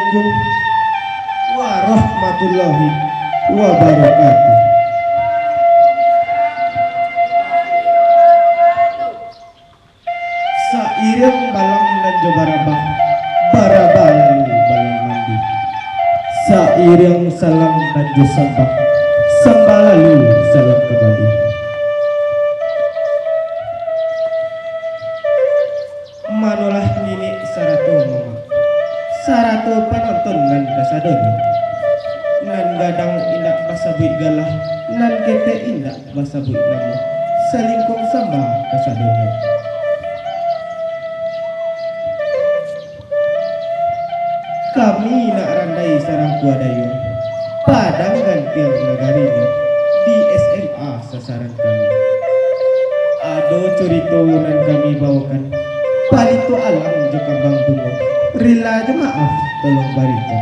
Assalamualaikum warahmatullahi wabarakatuh. Sairing balang nan jo barabah, barabah lalu balang mandi. Sairing salam nan jo sambah, sambah lalu salam kembali. Manolah nini saratu mama, saratu penonton nan kasadona, nan gadang indak basabuit galah, nan kete indak basabuit namo, selingkung sambah kasadona. Kami nak randai sarang kuadayo, padang gantiang nagarini, di SMA sasaran kami. Ado curito nan kami bawakan, palito alam jo kambang bungo, rila jo maaf tolong barita.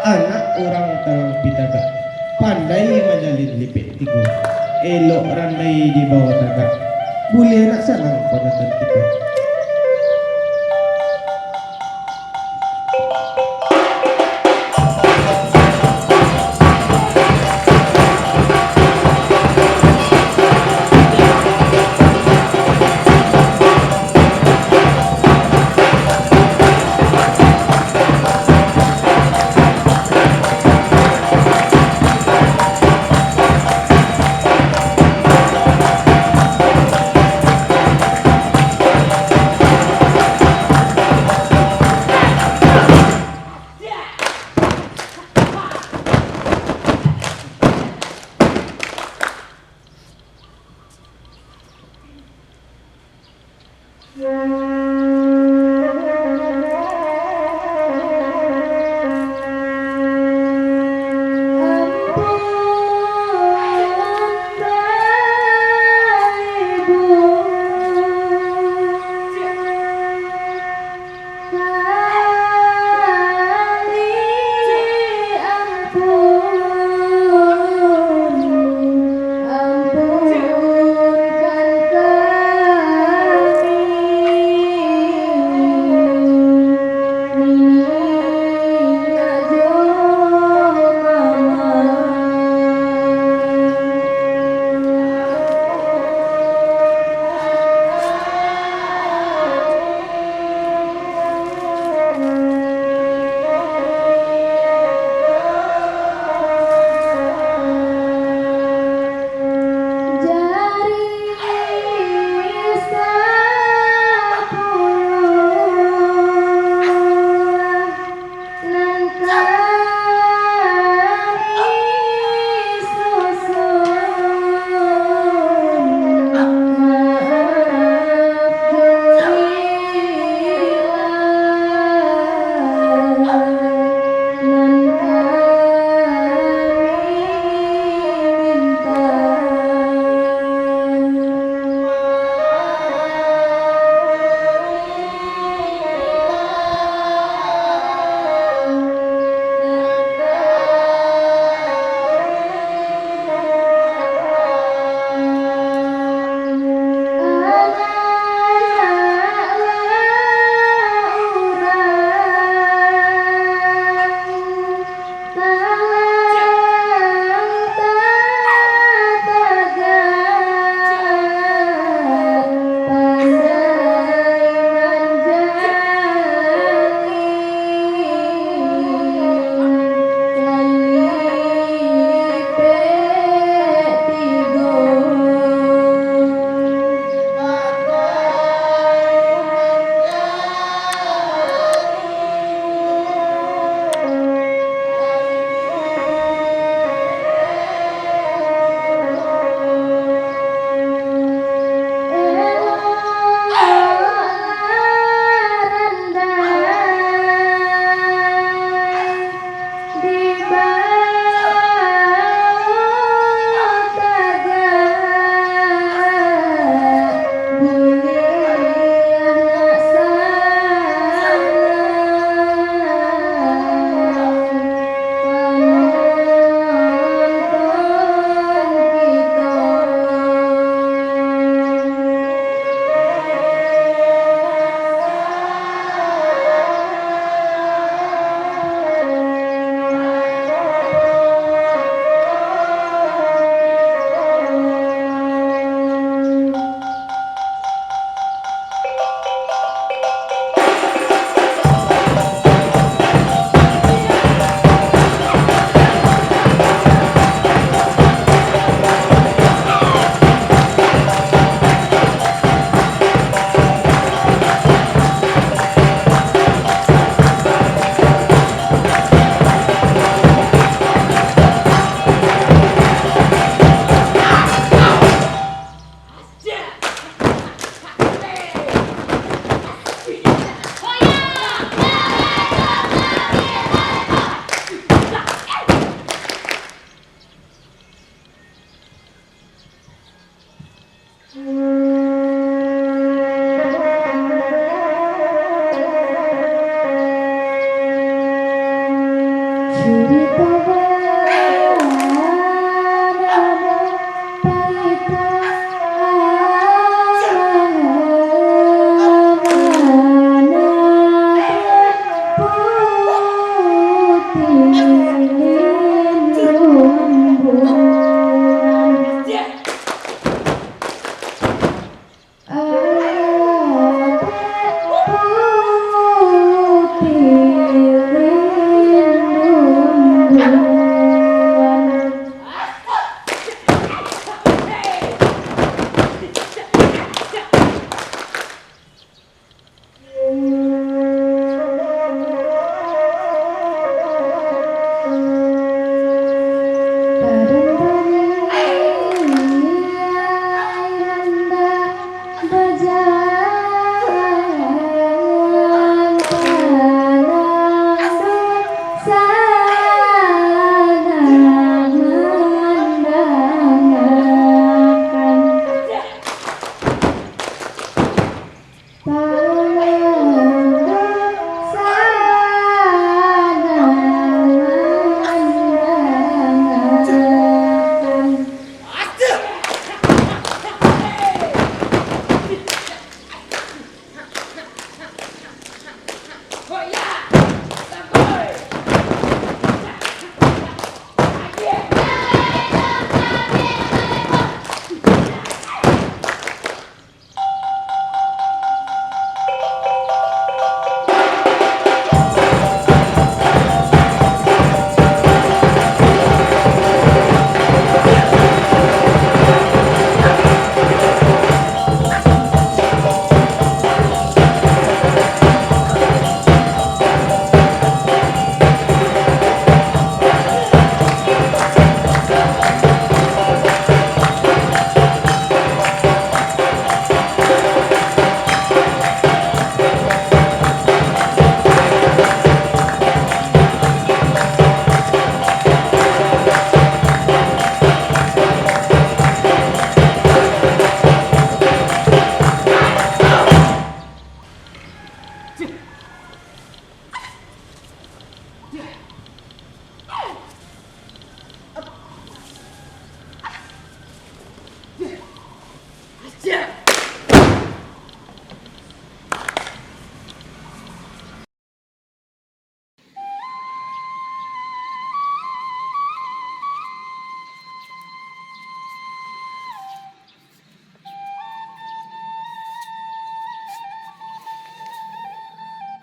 Anak orang talang pitaga, pandai majalin lipit tigo, elok randai di bawah taga, boleh nak senang penonton kita.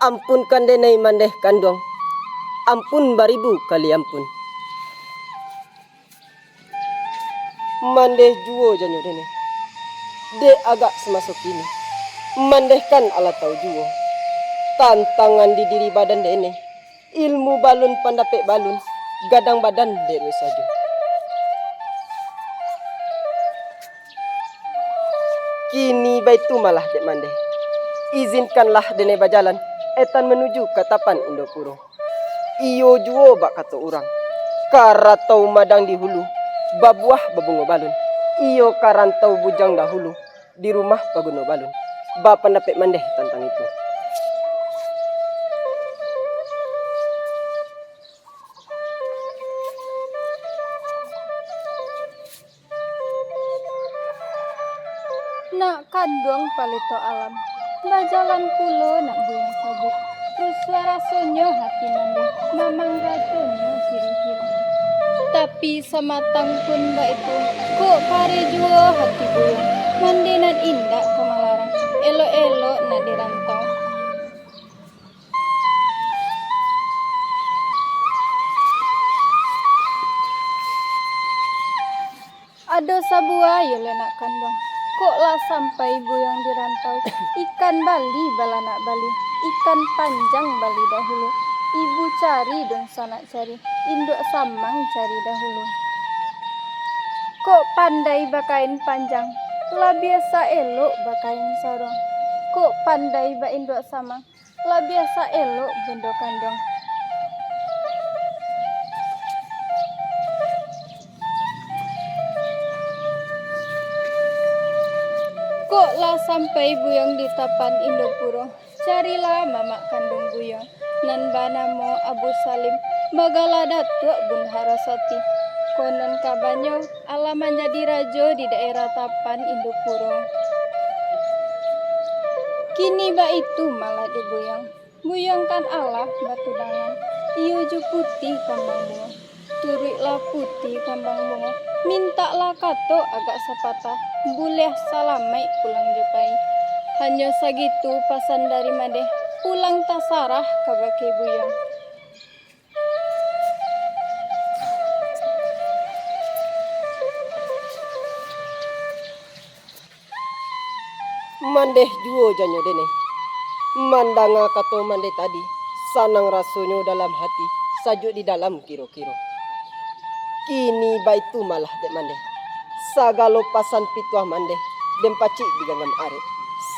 Ampunkan denai mandeh kandong. Ampun baribu kali ampun. Mandeh juo janyo dene. De agak semasuk ini. Mandehkan ala tau juo. Tantangan di diri badan dene. Ilmu balun pandapek balun. Gadang badan dewe saja. Kini baitu malah dek mandeh. Izinkanlah dene bajalan. Etan menuju ke tapan Indopuro. Iyo juo bak kata orang. Karatau madang di hulu. Babuah babungo balun. Iyo karantau bujang dahulu. Di rumah paguno balun. Bapak napek mandeh tentang itu. Nak kandung palito alam. Bajalan pulo nak buyang sabuk. Terus suara sonyo hati mandeh. Mamang ratonyo kira-kira. Tapi sematang pun mbak itu. Kok pare juo hati buyang. Mandi nan indah kemalarang. Elo-elo nak dirantau. Ado sabua yole nak kandung. Kok lah sampai buyang dirantau. Ikan bali balanak bali. Ikan panjang bali dahulu. Ibu cari dan sanak cari. Induk samang cari dahulu. Kok pandai bakain panjang. Lah biasa elok bakain sarong. Kok pandai ba induk samang. Lah biasa elok bendo kandung. Kok lah sampai buyang di tapan Indopuro. Carilah mamak kandung buyang. Nan banamo Abu Salim. Bagala datuk Bun Harasati. Konon kabanyo alaman jadi rajo di daerah tapan Indopuro. Kini ba itu malah di buyang. Buyang kan Allah batu dangan. Iyo ju putih kambang bunga. Turiklah putih kambang bunga. Mintalah kato agak sepatah. Boleh salamai pulang jepai. Hanya segitu pasan dari madeh. Pulang tasarah kabake buyang. Mandeh juo janyo dene. Mandanga kato mandeh tadi. Sanang rasonyo dalam hati. Sajuk di dalam kiro-kiro. Kini baitu malah dek mandeh. Sagalo pasan pituah mandeh. Dem pacik diganggam arep.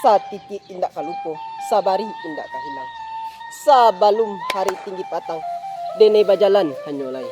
Satiti indak kalupo. Sabari indak kahilang. Sabalum hari tinggi patang. Dene bajalan hanyolai.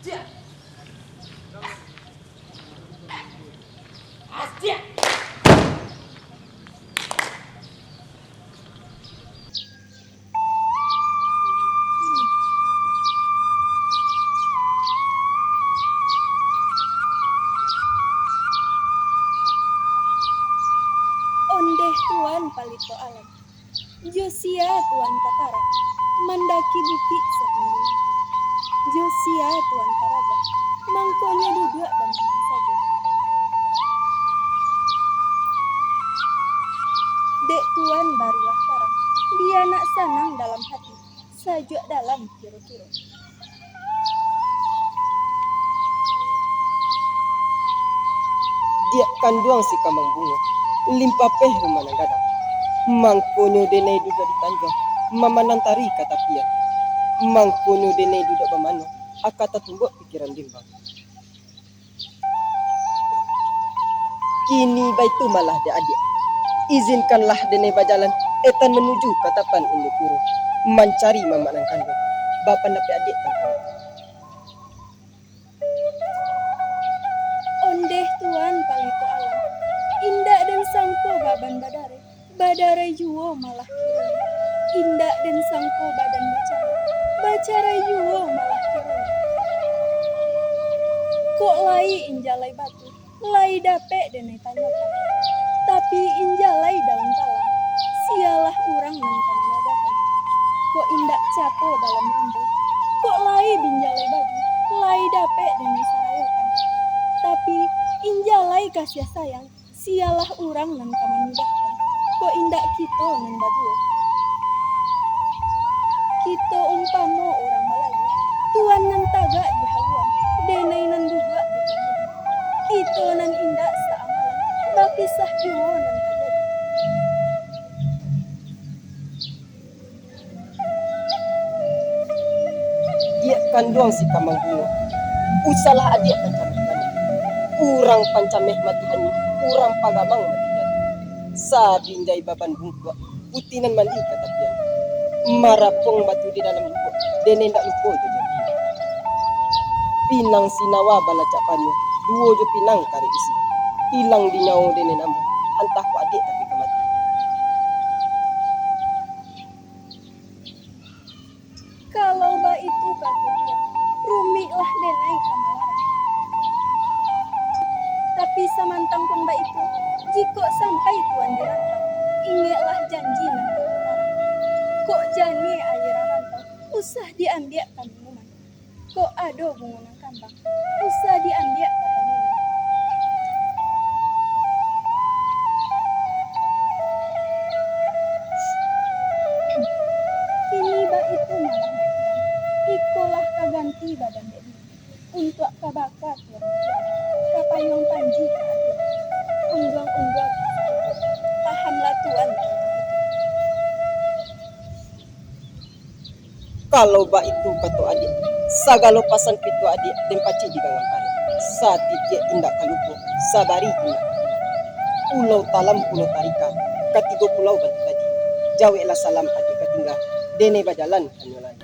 Ondeh tuan palito alam, Josia tuan katara, mandaki bukit setinggi langit. Josia tuan karaga, mangkonya duduk dan menang saja. Dek tuan barilah parang, dia nak sanang dalam hati, sajak dalam kiro-kiro. Dia kanduang si kamang bunga, limpa peh rumah nang gadang. Mangkonyo denai duda di tanjong, mamanang tari katapian. Mangkonyo denai duda bamano, akata tumbuk pikiran bimbang. Kini baitu malah de adik. Izinkanlah denai bajalan, etan menuju katapan Indukuru, mencari mamanang kandung. Bapak napi adik kan. Ondeh tuan palito alam, indak dan sangko baban badare, badare juwo malah kiranya. Indak dan sangko badan bacara, bacara juwo malah kiranya. Kok lai injalai batu, lai dapek denai tanyakan. Tapi injalai daun talang, sialah urang nantan nagakan. Kok indak capo dalam rindu, kok lai binjalai baju, lai dapek denai sarayokan. Tapi injalai kasih sayang, sialah urang nan kamanyudahkan. Kok indak kito nan baduo. Kito umpamo orang Melayu, tuan nan tagak di haluan, denai nan duga di kamudi. Kito nan indak saamalan, bapisah juwo nan tajadi. Dia kanduang si kamang bunga, usalah adik pancameh mani. Urang pancameh matihani, urang pagamang matihan. Sabinjai baban bungkua, putinan mandi katapian. Marapong batu di dalam lubuk, dene ndak lupo jo janji. Pinang sinawa balacak panyo, duo jo pinang kare isi. Hilang di nyawa dene namu, antah ku adik tapi kamati. Kalau ba itu katunya, rumiklah denai kamalarang. Tapi samantang pun ba itu, jika sampai tuan dirantau, ingatlah janji nan berlarang. Kok jani air rantau, usah diambil minuman. Kok ado bunga kambang, usah diambil kata minum. Kini ba itu malah baik. Ikolah kaganti badan dek untuk kabakat yang berjalan, kapayong panji keadil, unggang-unggang pahamlah tuan tentang itu. Kalau ba itu kata adik, sagalo pasan pitu adik dan paci di gangan pare. Sati dia indak kalupo, sabari indak. Pulau talam pulau tarika, katigo pulau bantu tadi. Jawelah salam adik katinggal, dene bajalan hanyolan.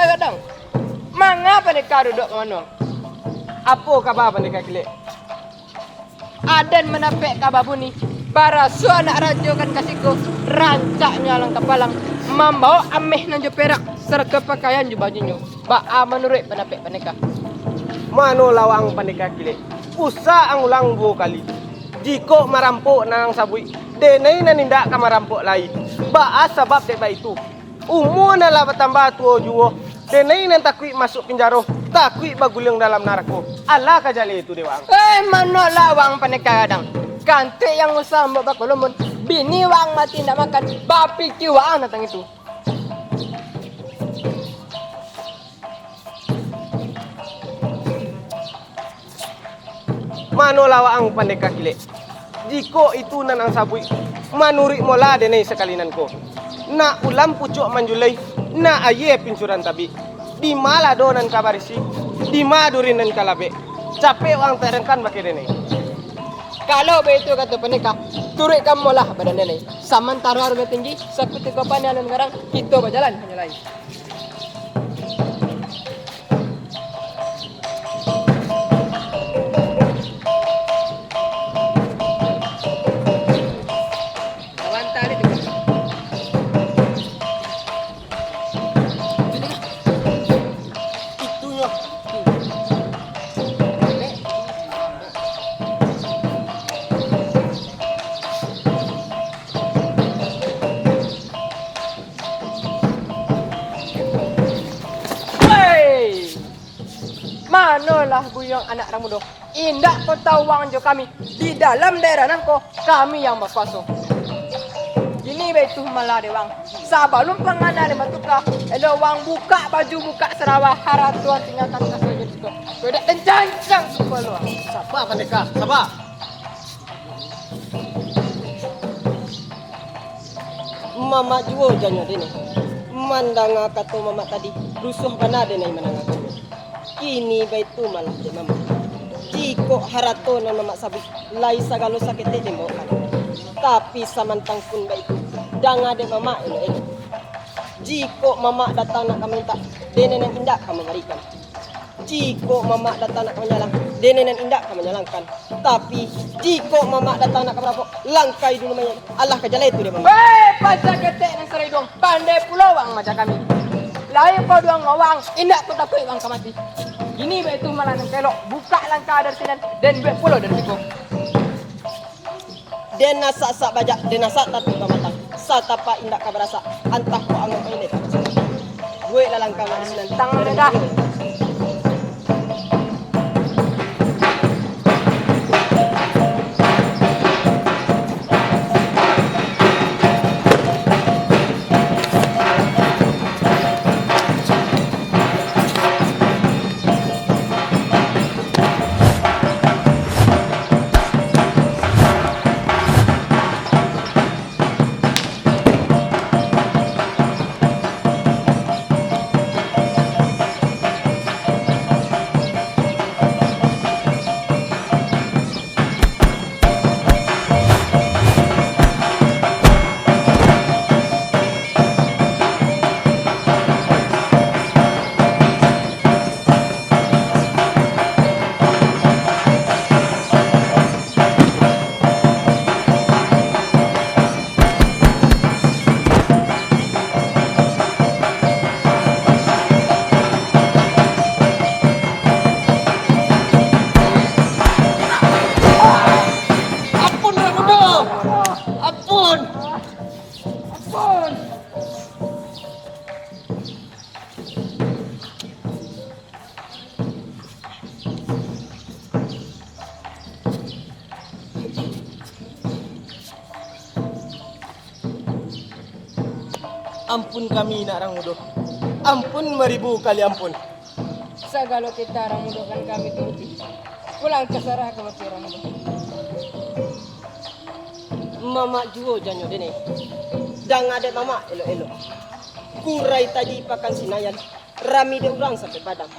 kadang. Mangapa mereka duduk mana? Apa kabar mereka kile? Adan menapek kabar buni. Barasu anak raja kan kasihku rancaknya lang kapalang membawa ameh nanjo perak serta pakaian ju bajunya. Ba menurut penapek mereka. Mano lawang panika kile. Usa ang ulang bu kali. Jiko marampok nang sabui. Denai nanindak ka marampok lai. Ba sebab deba itu. Umur na lah bertambah tua juo. Denai nan takui masuk penjara. Takui baguling dalam neraka. Allah kajale itu dewang. Mano lawang panika kadang. Kante yang usah mbak bakulumun. Bini wang mati ndak makan. Bapi kiwaan datang itu. Mano lawa ang pandeka kile. Jiko itu nan ang sabui. Manuri mola denai sekalinan ko. Na ulam pucuk manjulai. Na aye pincuran tabi. Di mala donan kabarisi. Di madurin nan kalabe. Capek ang terengkan baki denai. Kalau begitu kata pendeka, turut kamu lah badan denai. Samantara harga tinggi, seperti kapan yang sekarang kita berjalan hanya lain. Manolah buyong anak ramudo. Indak kau tawang jo kami di dalam daerah nangko kami yang berkuasa. Ini betul malah dewang. Sebelum penganan matuka, elo wang buka baju buka serawah haratuan tinggalkan kasih jadi kau dah kencang sepuluh. Sabar pendeka, sabar. Mama juo janyo dene. Mandanga kato mama tadi rusuh bana dene mananga. Kini baitu malah de mama. Jiko harato na mama sabi lai sagalo sakit de mo. Tapi samantang pun baitu danga de mama elo. Jiko mama datang nak kaminta dene nan indak ka memberikan. Jiko mama datang nak menyalang dene nan indak ka menyalangkan. Tapi jiko mama datang nak kabrapo langkai dulu mayan. Allah kajale itu de mama. Pacar ketek nang sarai dong. Pandai pulau wang macam kami. Lain kau doang ngawang, indak kau takut wang kamati. Ini betul malah nang kelok, buka langkah dari sini dan buat pulau dari situ. Den nasa sak bajak, den nasa tatu kamatang. Satapa indak kau berasa, antah kau anggap ini tak sini. Gue lah langkah dari sini. Tangan dah. Ampun kami nak orang muda. Ampun beribu kali ampun. Segala kita orang muda kan kami turuti. Pulang ke sarah ke mati orang muda. Mama juo janyo dene. Dang ada mama elo-elo. Kurai tadi pakan sinayan. Rami de urang sampai padang.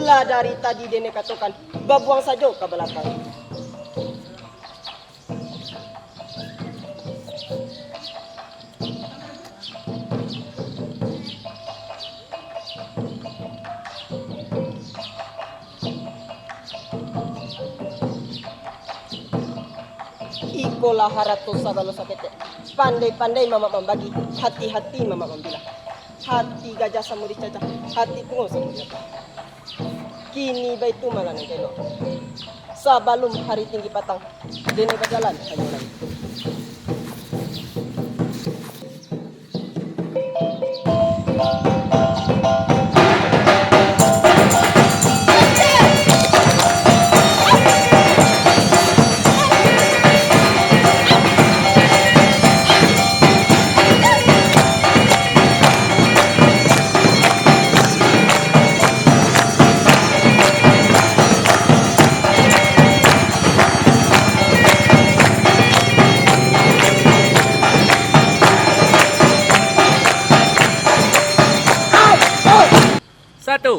Lah dari tadi dene katokan babuang saja ke belakang. bola harato sabalo sakete. Pandai-pandai mama membagi, hati-hati mama membilang. Hati gajah samuri caca, hati tunggu samuri caca. Kini baitu malah nengkelo. Sebelum hari tinggi patang, dene berjalan hanya lagi. Satu.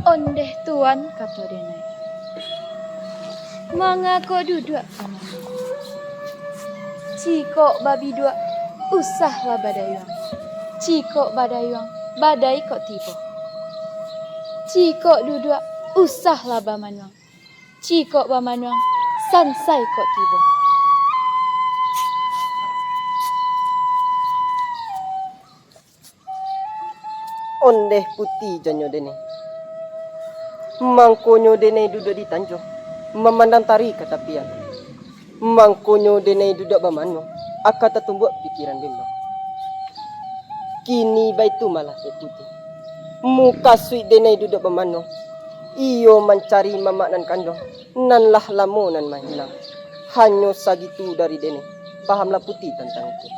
Ondeh tuan kata Denai. Manga kau duduk sama. Cikok babi dua usahlah badayang. Cikok badayang badai kok tiba. Cikok duduk usahlah bamanuang. Cikok bamanuang sansai kok tiba. Ondeh putih janyo dene. Mangkonyo dene duduk di tanjung, memandang tari ke tepian. Mangkonyo dene duduk bamano, akata tumbuk pikiran bimbang. Kini baitu malah putih. Muka sui dene duduk bamano. Iyo mencari mamak nan kandung, nan lah lamo nan mahilang. Hanyo sagitu dari dene. Pahamlah putih tentang itu.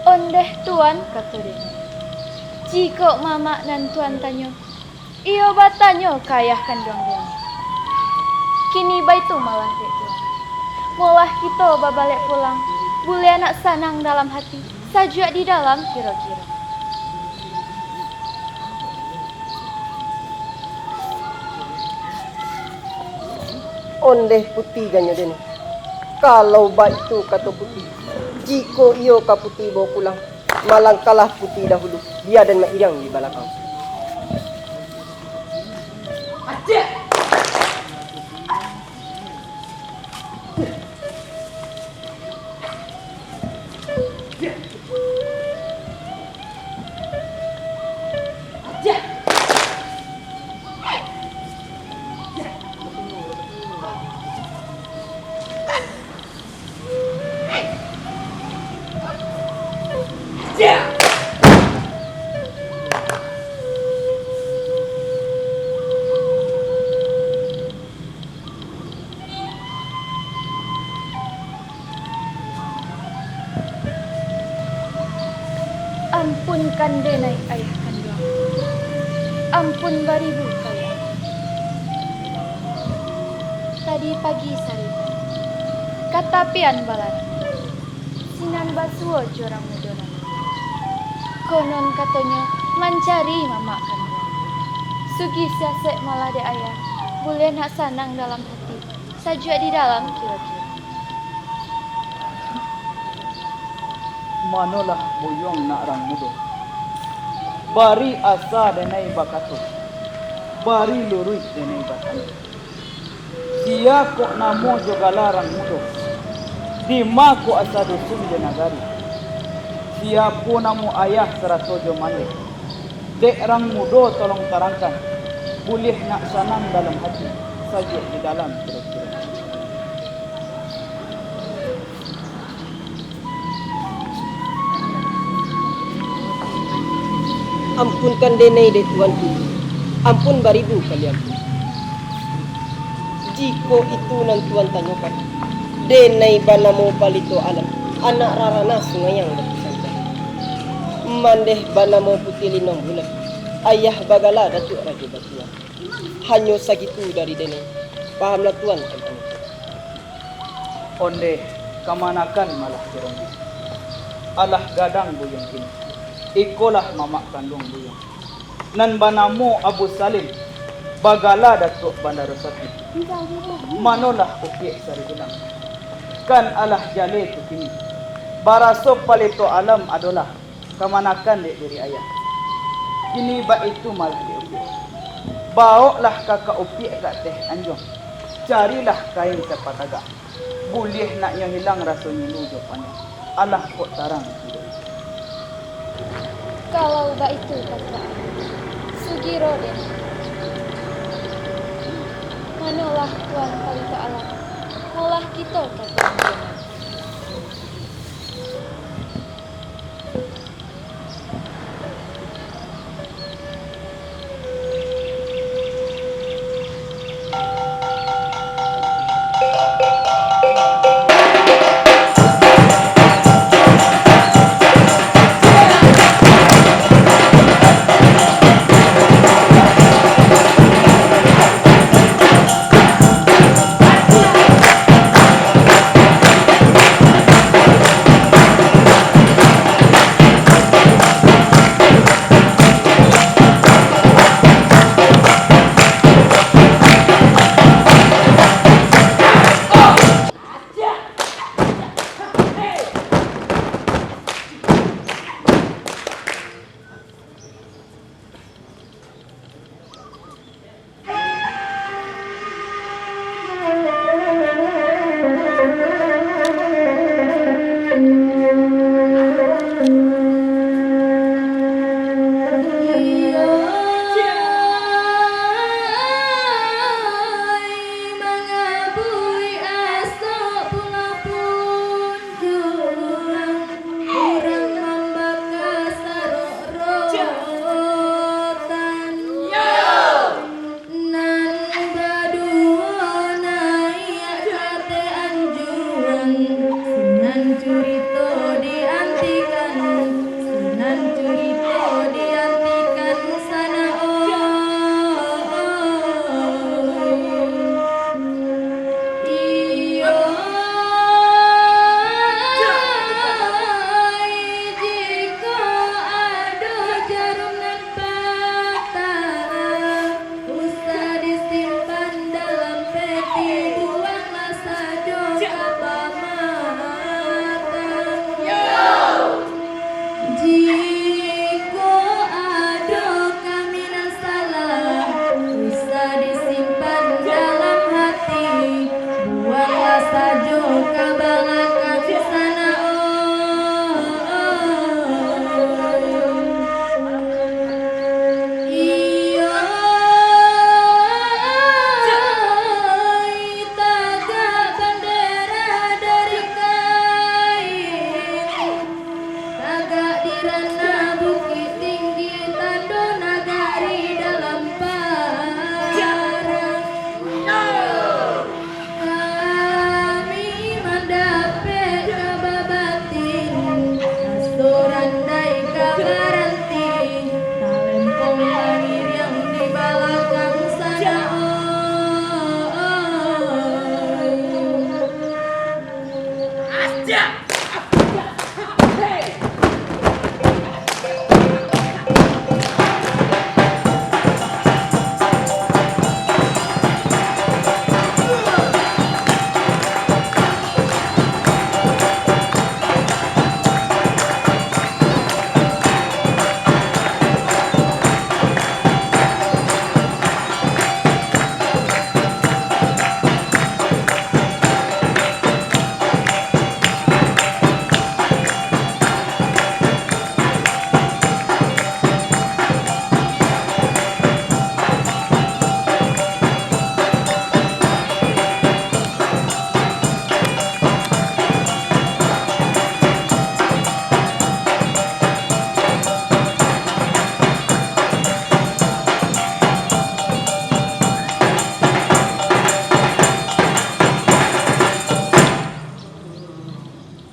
Ondeh tuan kata Denai. Jika mama dan tuan tanyo, iyo batanyo kayah kandung Denai. Kini baitu malah dek tuan. Molah kita babalik pulang, bule anak sanang dalam hati, sajak di dalam kira-kira. Ondeh putih ganyo dene. Kalau baik tu kata putih, jika iyo ka putih bawa pulang, malang kalah putih dahulu. Dia dan Mak Iriang di belakang. Ampunkan denai ayah kandung. Ampun baribu kalian. Tadi pagi sarita, katapian balan, sinan basuo jorang mudona. Konon katanya mencari mama kandung. Sugi siasek malah de ayah, boleh nak sanang dalam hati, sajua di dalam kira-kira. Manolah buyong nak rang mudo. Bari asa denai bakato. Bari lurui denai batani. Dia kok namo jogala rang mudo. Di ma ko asa dusun de nagari. Dia po namo ayah seratojo mande. Dek rang mudo tolong tarangkan. Boleh nak sanang dalam hati. Saja di dalam kira-kira. Ampunkan denai de tuanku. Ampun baribu kalian. Jika itu nan tuan tanyakan, denai banamo palito alam, anak rarana sungai yang bersantai. Mandeh banamo putih linong bulan, ayah bagala datuk raja batuan. Hanya segitu dari denai. Pahamlah tuan tentang itu. Onde kamanakan malah jerong. Alah gadang buyong ini. Ikolah mamak kandung buyong. Nan banamo Abu Salim, bagala datuk Bandar Sakti. Manolah upiak sari bilang. Kan alah jale tu kini. Baraso palito alam adalah kamanakan dek diri ayah. Kini ba itu malah diupiak. Baoklah kakak upiak kat teh anjong. Carilah kain sepataga. Boleh naknya hilang rasanya lujopannya. Alah kok tarang hidup. Kalau ba itu kata Sugiro den. Manolah tuan palito alam. Molah kita kata